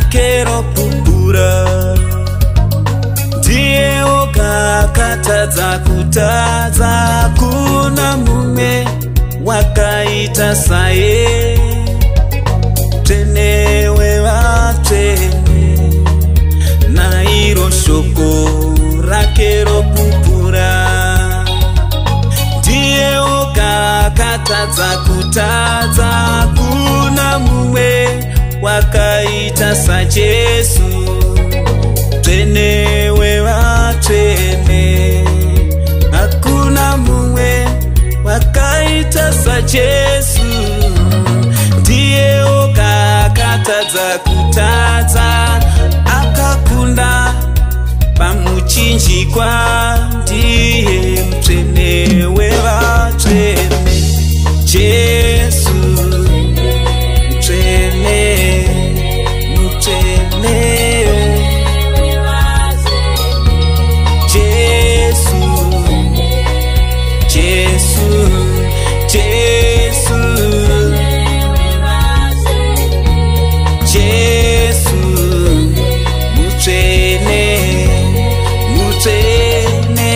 rake ropupura. Ndiye oga akatadza kutadza, kuna mumwe wakaita saye. Tsvene wevatsvene, nairo shoko rake ropupura. Ndiye oga akatadza kutadza, kuna mumwe wakaita saJesu. Tsvene wevatsvene, hakuna mumwe wakaita saJesu. Ndiye oga akatadza kutadza, akakunda pamuchinjikwa. Ndiye mutsvene wevatsvene, Jesu mutsvene, mutsvene. Jesu, Jesu, Jesu, Jesu mutsvene, mutsvene.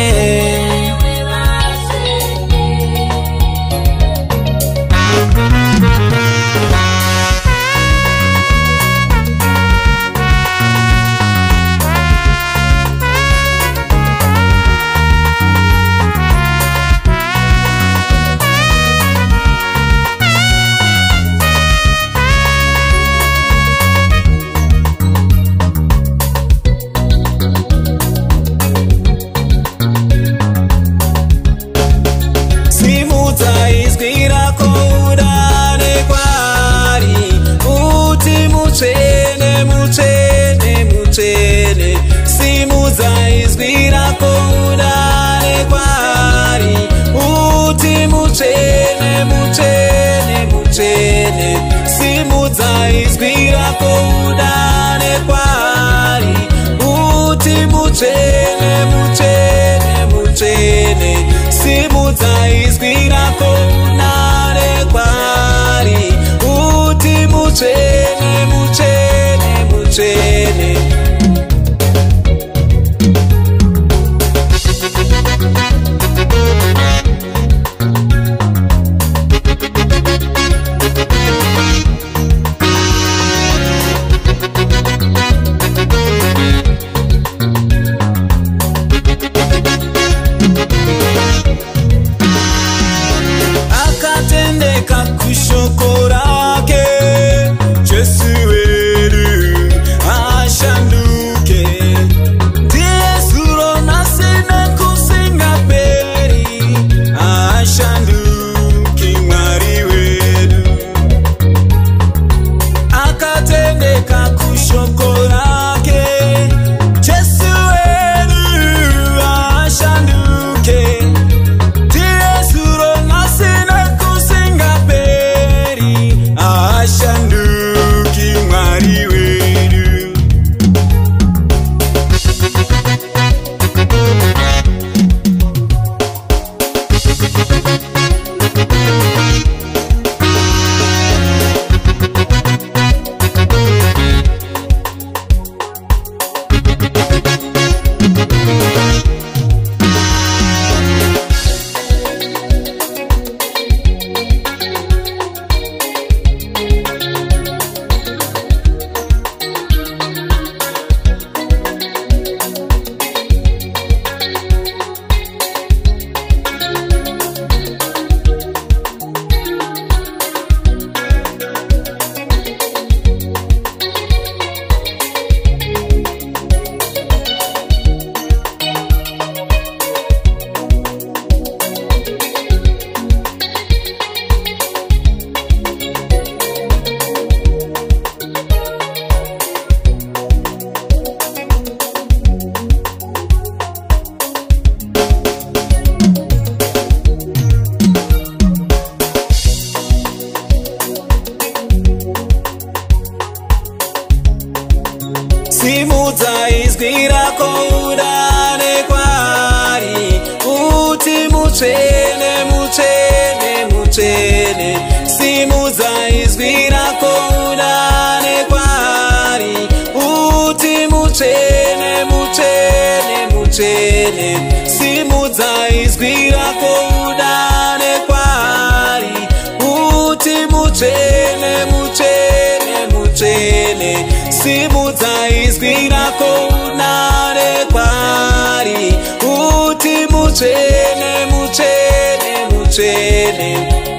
Mutsvene, mutsvene, mutsvene. Simudza izwi rako udane kwaari, uti mutsvene, mutsvene, mutsvene. Simudza izwi rako udane kwaari, uti mutsvene, mutsvene, mutsvene. Simudza izwi rako udane kwaari, uti mutsvene, mutsvene, mutsvene. Akatendeka kushoko rake, Jesu wedu ashanduke. Ndiye zuro nasina kusinga peri, ashanduke Mwari wedu. Akatendeka kushoko rake, Jesu wedu ashanduke. Ndiye zuro nasina kusinga peri, muchene simudzaizwira koudane kwari uti muchene muchene muchene simudzaizwira koudane kwari uti muchene muchene muchene